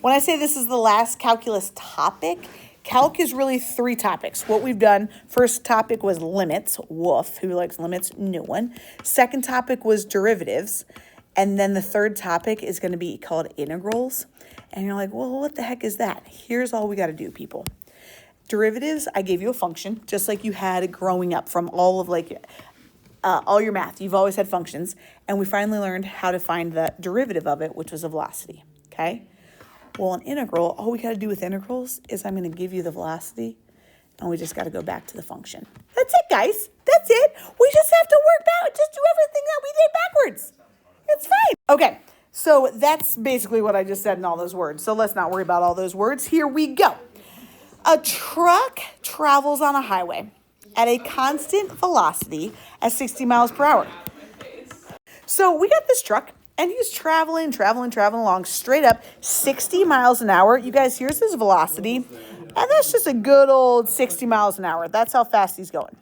When I say this is the last calculus topic, calc is really 3 topics. What we've done, first topic was limits. Woof, who likes limits? No one. Second topic was derivatives. And then the third topic is going to be called integrals. And you're like, well, what the heck is that? Here's all we got to do, people. Derivatives, I gave you a function, just like you had growing up from all of all your math. You've always had functions. And we finally learned how to find the derivative of it, which was a velocity, okay? Well, an integral, all we got to do with integrals is I'm going to give you the velocity, and we just got to go back to the function. That's it, guys. That's it. We just have to work back, just do everything that we did backwards. It's fine. Okay, so that's basically what I just said in all those words. So let's not worry about all those words. Here we go. A truck travels on a highway at a constant velocity at 60 miles per hour. So we got this truck, and he's traveling along straight up 60 miles an hour. You guys, here's his velocity, and that's just a good old 60 miles an hour. That's how fast he's going.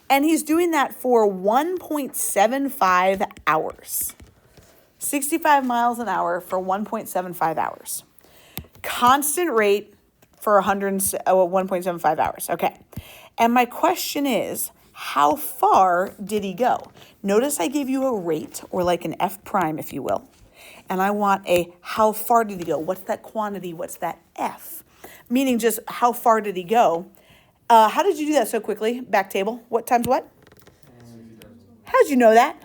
And he's doing that for 1.75 hours. 65 miles an hour for 1.75 hours. Constant rate for 1.75 hours. Okay. And my question is, how far did he go? Notice I gave you a rate, or like an F prime, if you will. And I want a how far did he go? What's that quantity? What's that F? Meaning just how far did he go? How did you do that so quickly? Back table. What times what? How'd you know that?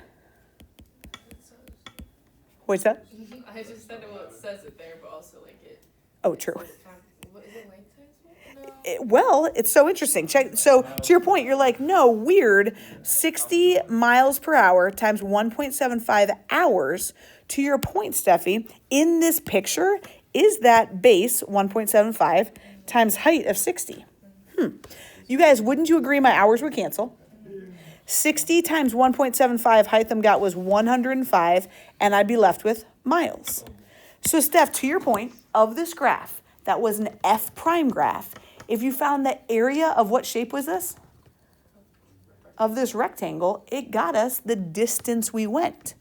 What's that? I just said well, it says it there, but also like it. Oh, true. What is it like times what? No. Well, it's so interesting. Check. So to your point, you're like, no, weird. 60 miles per hour times 1.75 hours. To your point, Steffi, in this picture, is that base 1.75 times height of 60? You guys, wouldn't you agree my hours would cancel? 60 times 1.75 height them got was 105, and I'd be left with miles. So, Steph, to your point of this graph, that was an F prime graph. If you found the area of what shape was this? Of this rectangle, it got us the distance we went.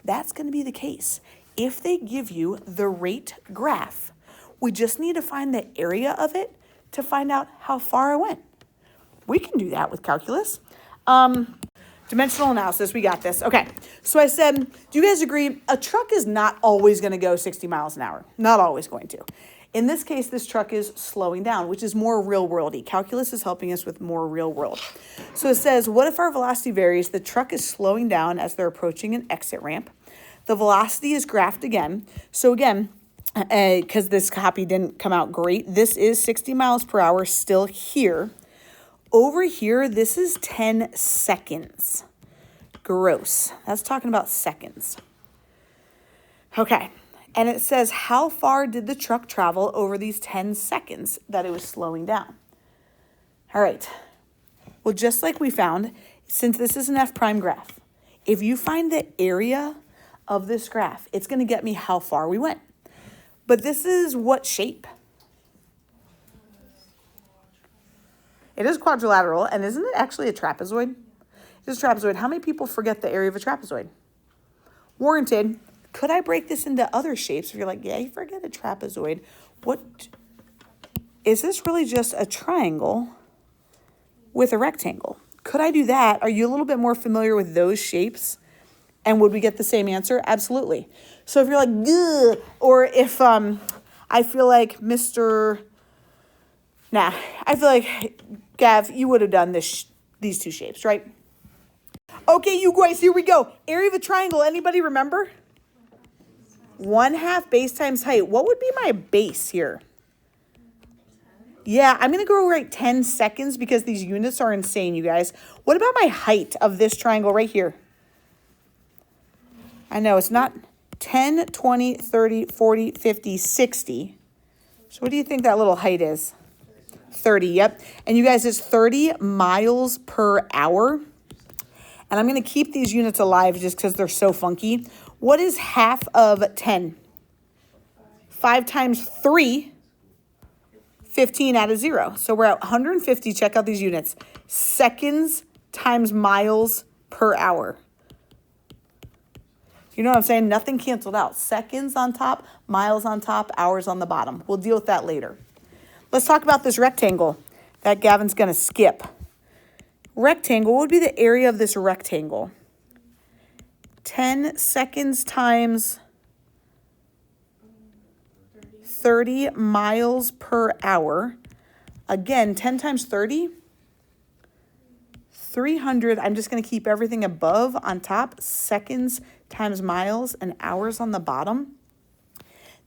That's going to be the case. If they give you the rate graph, we just need to find the area of it to find out how far I went. We can do that with calculus. Dimensional analysis, we got this. Okay, so I said, do you guys agree? A truck is not always going to go 60 miles an hour. Not always going to. In this case, this truck is slowing down, which is more real-worldy. Calculus is helping us with more real world. So it says, what if our velocity varies? The truck is slowing down as they're approaching an exit ramp. The velocity is graphed again. So again, because this copy didn't come out great, this is 60 miles per hour still here. Over here, this is 10 seconds. Gross. That's talking about seconds. Okay. And it says, how far did the truck travel over these 10 seconds that it was slowing down? All right. Well, just like we found, since this is an F prime graph, if you find the area of this graph, it's going to get me how far we went. But this is what shape? It is quadrilateral, and isn't it actually a trapezoid? It is a trapezoid. How many people forget the area of a trapezoid? Warranted. Could I break this into other shapes? If you're like, yeah, you forget a trapezoid. What is this really just a triangle with a rectangle? Could I do that? Are you a little bit more familiar with those shapes? And would we get the same answer? Absolutely. So if you're like, ugh, or if I feel like I feel like, Gav, you would have done these two shapes, right? Okay, you guys, here we go. Area of a triangle, anybody remember? 1/2 base times height. What would be my base here? Yeah, I'm going to go right 10 seconds because these units are insane, you guys. What about my height of this triangle right here? I know it's not 10, 20, 30, 40, 50, 60. So what do you think that little height is? 30, yep. And you guys, it's 30 miles per hour. And I'm going to keep these units alive just because they're so funky. What is half of 10? 5 times 3, 15 out of 0. So we're at 150. Check out these units. Seconds times miles per hour. You know what I'm saying? Nothing canceled out. Seconds on top, miles on top, hours on the bottom. We'll deal with that later. Let's talk about this rectangle that Gavin's going to skip. Rectangle, what would be the area of this rectangle? 10 seconds times 30 miles per hour. Again, 10 times 30, 300. I'm just going to keep everything above on top. Seconds times miles and hours on the bottom.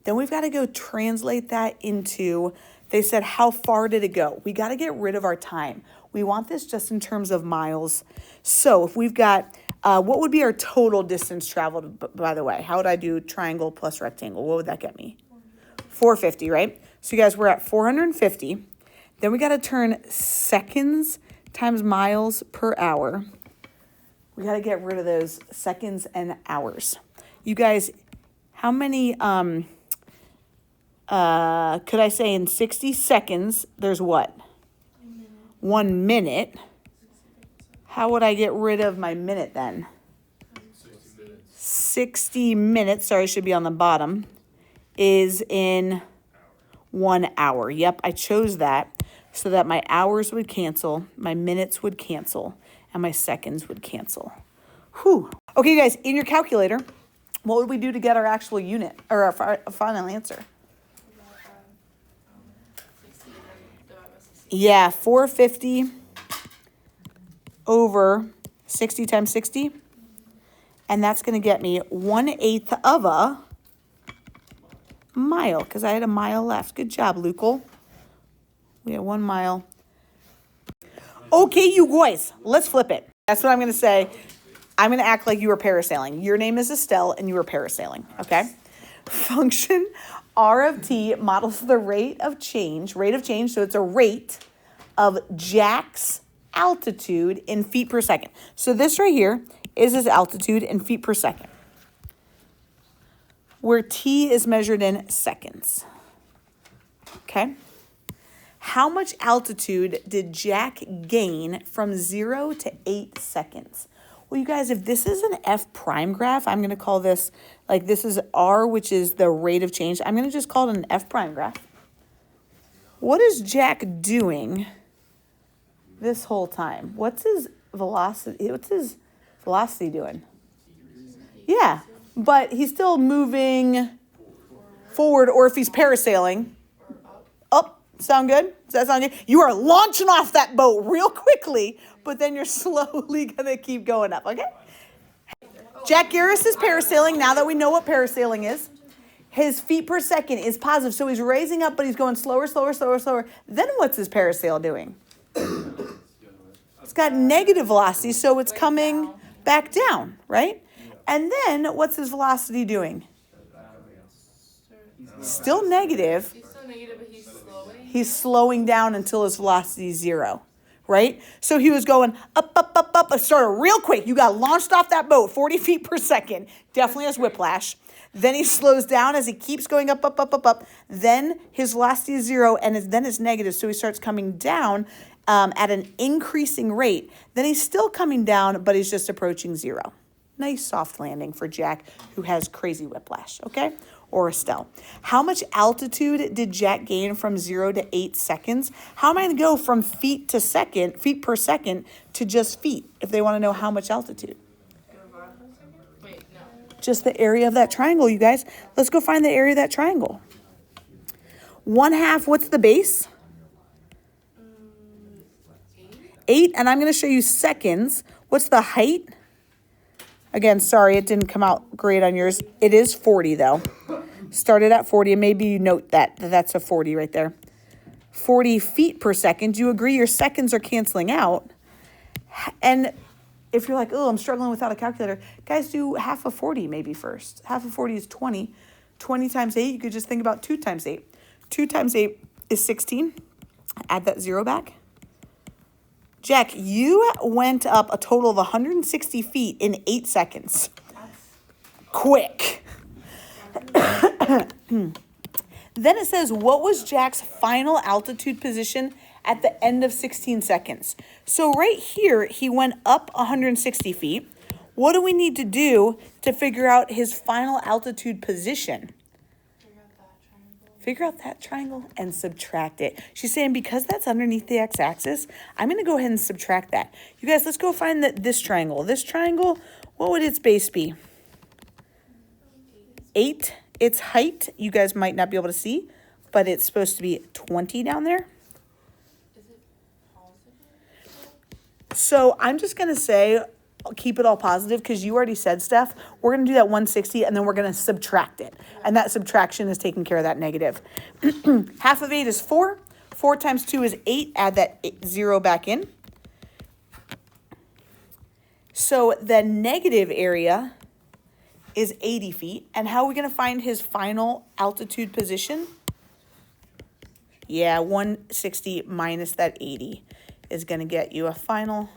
Then we've got to go translate that into, they said, how far did it go? We got to get rid of our time. We want this just in terms of miles. So if we've got, what would be our total distance traveled, by the way? How would I do triangle plus rectangle? What would that get me? 450, right? So you guys, we're at 450. Then we got to turn seconds times miles per hour. We got to get rid of those seconds and hours. You guys, how many, could I say in 60 seconds, there's what? 1 minute. How would I get rid of my minute then? 60 minutes, sorry, should be on the bottom, is in 1 hour. Yep, I chose that so that my hours would cancel, my minutes would cancel, and my seconds would cancel. Whew. Okay, you guys, in your calculator, what would we do to get our actual unit, or our final answer? Yeah, 450 over 60 times 60. And that's going to get me 1/8 of a mile, because I had a mile left. Good job, Lucal. We have 1 mile. Okay, you guys, let's flip it. That's what I'm going to say. I'm going to act like you were parasailing. Your name is Estelle, and you were parasailing, okay? Function R of t models the rate of change, so it's a rate of Jack's altitude in feet per second. So this right here is his altitude in feet per second, where t is measured in seconds, okay? How much altitude did Jack gain from 0 to 8 seconds? Well, you guys, if this is an F prime graph, I'm going to call this, like this is R, which is the rate of change. I'm going to just call it an F prime graph. What is Jack doing this whole time? What's his velocity? What's his velocity doing? Yeah, but he's still moving forward, or if he's parasailing, up. Sound good? Does that sound good? You are launching off that boat real quickly, but then you're slowly going to keep going up, okay? Jack Garris is parasailing. Now that we know what parasailing is, his feet per second is positive. So he's raising up, but he's going slower, slower, slower, slower. Then what's his parasail doing? It's got negative velocity, so it's coming back down, right? And then what's his velocity doing? Still negative. He's still negative, but he's slowing. He's slowing down until his velocity is 0, right? So he was going up, up, up, up. It started real quick. You got launched off that boat, 40 feet per second. Definitely has whiplash. Then he slows down as he keeps going up, up, up, up, up. Then his velocity is 0, and then it's negative. So he starts coming down at an increasing rate. Then he's still coming down, but he's just approaching 0. Nice soft landing for Jack, who has crazy whiplash, okay? Or Estelle. How much altitude did Jack gain from 0 to 8 seconds? How am I going to go from feet per second to just feet if they want to know how much altitude? Wait, no. Just the area of that triangle, you guys. Let's go find the area of that triangle. 1/2, what's the base? 8, and I'm going to show you seconds. What's the height? Again, sorry, it didn't come out great on yours. It is 40, though. Started at 40, and maybe you note that's a 40 right there. 40 feet per second. Do you agree your seconds are canceling out? And if you're like, oh, I'm struggling without a calculator, guys, do half of 40 maybe first. Half of 40 is 20. 20 times 8, you could just think about 2 times 8. 2 times 8 is 16. Add that 0 back. Jack, you went up a total of 160 feet in 8 seconds. Quick. Then it says, what was Jack's final altitude position at the end of 16 seconds? So right here, he went up 160 feet. What do we need to do to figure out his final altitude position? Figure out that triangle and subtract it. She's saying because that's underneath the x-axis, I'm going to go ahead and subtract that. You guys, let's go find this triangle. This triangle, what would its base be? 8. Its height, you guys might not be able to see, but it's supposed to be 20 down there. So I'm just going to say, keep it all positive because you already said, Steph, we're going to do that 160 and then we're going to subtract it. And that subtraction is taking care of that negative. Half of 8 is 4. 4 times 2 is 8. Add that 0 back in. So the negative area is 80 feet. And how are we going to find his final altitude position? Yeah, 160 minus that 80 is going to get you a final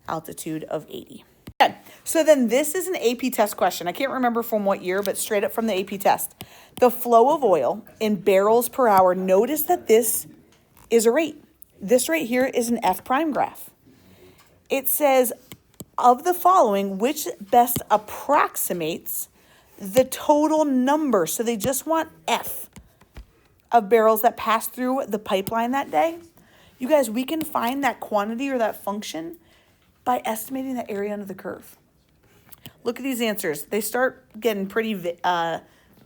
altitude of 80. Okay, so then this is an AP test question. I can't remember from what year, but straight up from the AP test. The flow of oil in barrels per hour. Notice that this is a rate. This right here is an F prime graph. It says, of the following, which best approximates the total number? So they just want F of barrels that passed through the pipeline that day. You guys, we can find that quantity or that function by estimating the area under the curve. Look at these answers. They start getting pretty, they're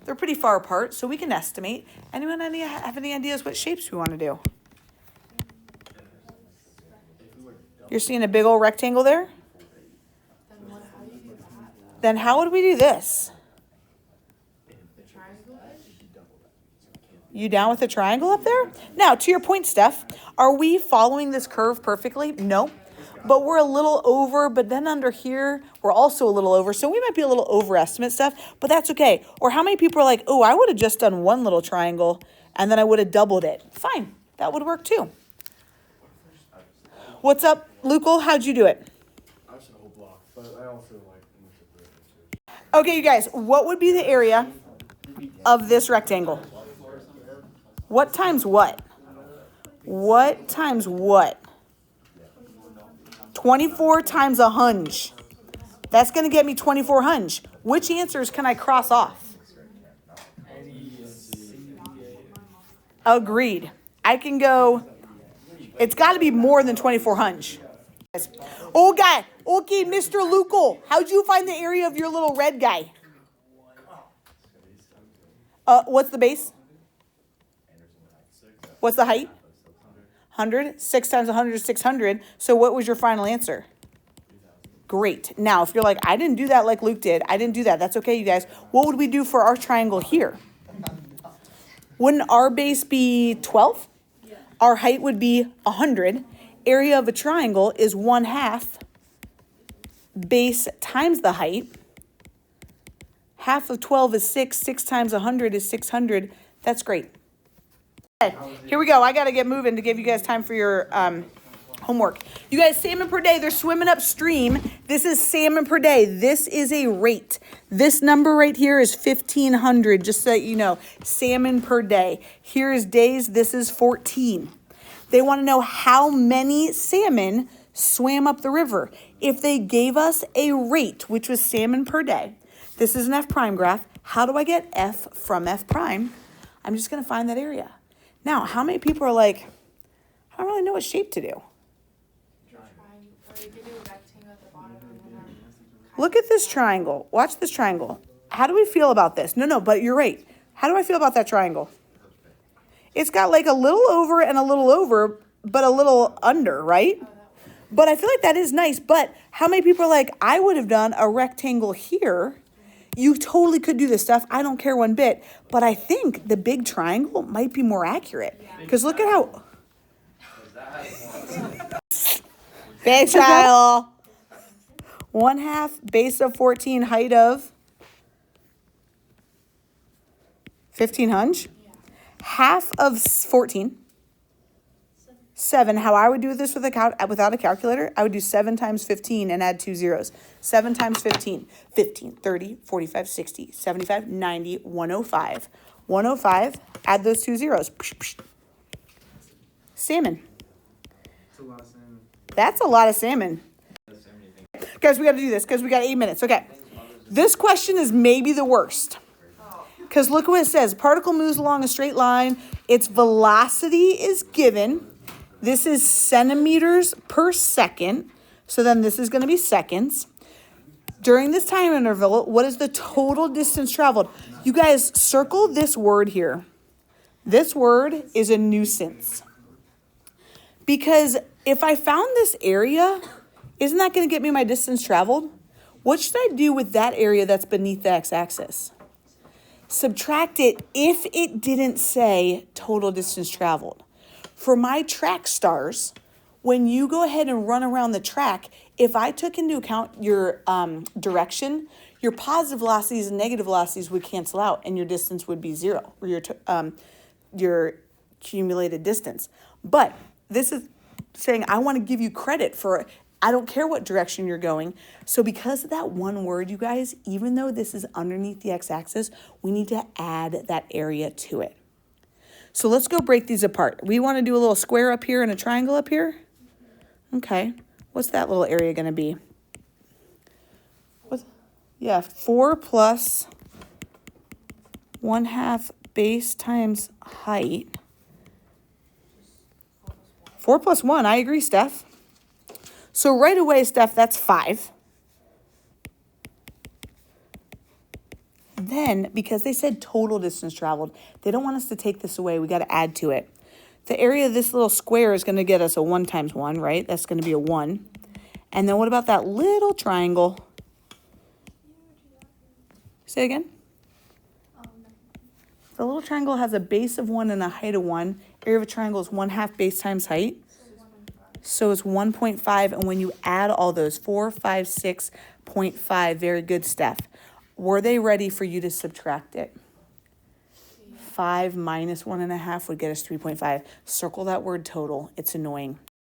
pretty far apart, so we can estimate. Anyone have any ideas what shapes we want to do? You're seeing a big old rectangle there? Then how would we do this? You down with the triangle up there? Now, to your point, Steph, are we following this curve perfectly? No. But we're a little over, but then under here, we're also a little over. So we might be a little overestimate stuff, but that's okay. Or how many people are like, oh, I would have just done one little triangle and then I would have doubled it. Fine, that would work too. What's up, Lucal? How'd you do it? I just a whole block, but I also like English literature. Okay, you guys, what would be the area of this rectangle? What times what? What times what? 24 times 100. That's going to get me 2400. Which answers can I cross off? Agreed. I can go, it's got to be more than 2400. Okay, Mr. Lucal, how'd you find the area of your little red guy? What's the base? What's the height? 100. 6 times 100 is 600. So what was your final answer? Great. Now, if you're like, I didn't do that like Luke did. I didn't do that. That's okay, you guys. What would we do for our triangle here? Wouldn't our base be 12? Yeah. Our height would be 100. Area of a triangle is 1/2 base times the height. Half of 12 is 6. 6 times 100 is 600. That's great. Okay, here we go. I got to get moving to give you guys time for your homework. You guys, salmon per day, they're swimming upstream. This is salmon per day. This is a rate. This number right here is 1,500, just so that you know. Salmon per day. Here is days. This is 14. They want to know how many salmon swam up the river. If they gave us a rate, which was salmon per day, this is an F prime graph. How do I get F from F prime? I'm just going to find that area. Now, how many people are like, I don't really know what shape to do? Look at this triangle. Watch this triangle. How do we feel about this? No, but you're right. How do I feel about that triangle? It's got like a little over and a little over, but a little under, right? But I feel like that is nice. But how many people are like, I would have done a rectangle here. You totally could do this stuff. I don't care one bit. But I think the big triangle might be more accurate. Because look at how... Big triangle. 1/2 base of 14, height of 1,500. Half of 14. 7. How I would do this without a calculator, I would do 7 times 15 and add 2 zeros. 7 times 15. 15, 30, 45, 60, 75, 90, 105. 105, add those 2 zeros. Salmon. That's a lot of salmon. That's a lot of salmon. Guys, we got to do this because we got 8 minutes. Okay. This question is maybe the worst. Because look what it says. Particle moves along a straight line. Its velocity is given. This is centimeters per second. So then this is going to be seconds. During this time interval, what is the total distance traveled? You guys circle this word here. This word is a nuisance. Because if I found this area, isn't that going to get me my distance traveled? What should I do with that area that's beneath the x-axis? Subtract it if it didn't say total distance traveled. For my track stars, when you go ahead and run around the track, if I took into account your direction, your positive velocities and negative velocities would cancel out and your distance would be 0, or your accumulated distance. But this is saying I want to give you credit for, I don't care what direction you're going. So because of that one word, you guys, even though this is underneath the x-axis, we need to add that area to it. So let's go break these apart. We want to do a little square up here and a triangle up here. Okay. What's that little area going to be? Yeah, 4 plus 1/2 base times height. 4 plus 1, I agree, Steph. So right away, Steph, that's 5. Then, because they said total distance traveled, they don't want us to take this away. We got to add to it. The area of this little square is going to get us a 1 times 1, right? That's going to be a 1. And then what about that little triangle? Say again? The little triangle has a base of 1 and a height of 1. Area of a triangle is 1/2 base times height. So it's 1.5. And when you add all those, 4, 5, 6.5. Very good, Steph. Were they ready for you to subtract it? 5 minus 1.5 would get us 3.5. Circle that word total. It's annoying.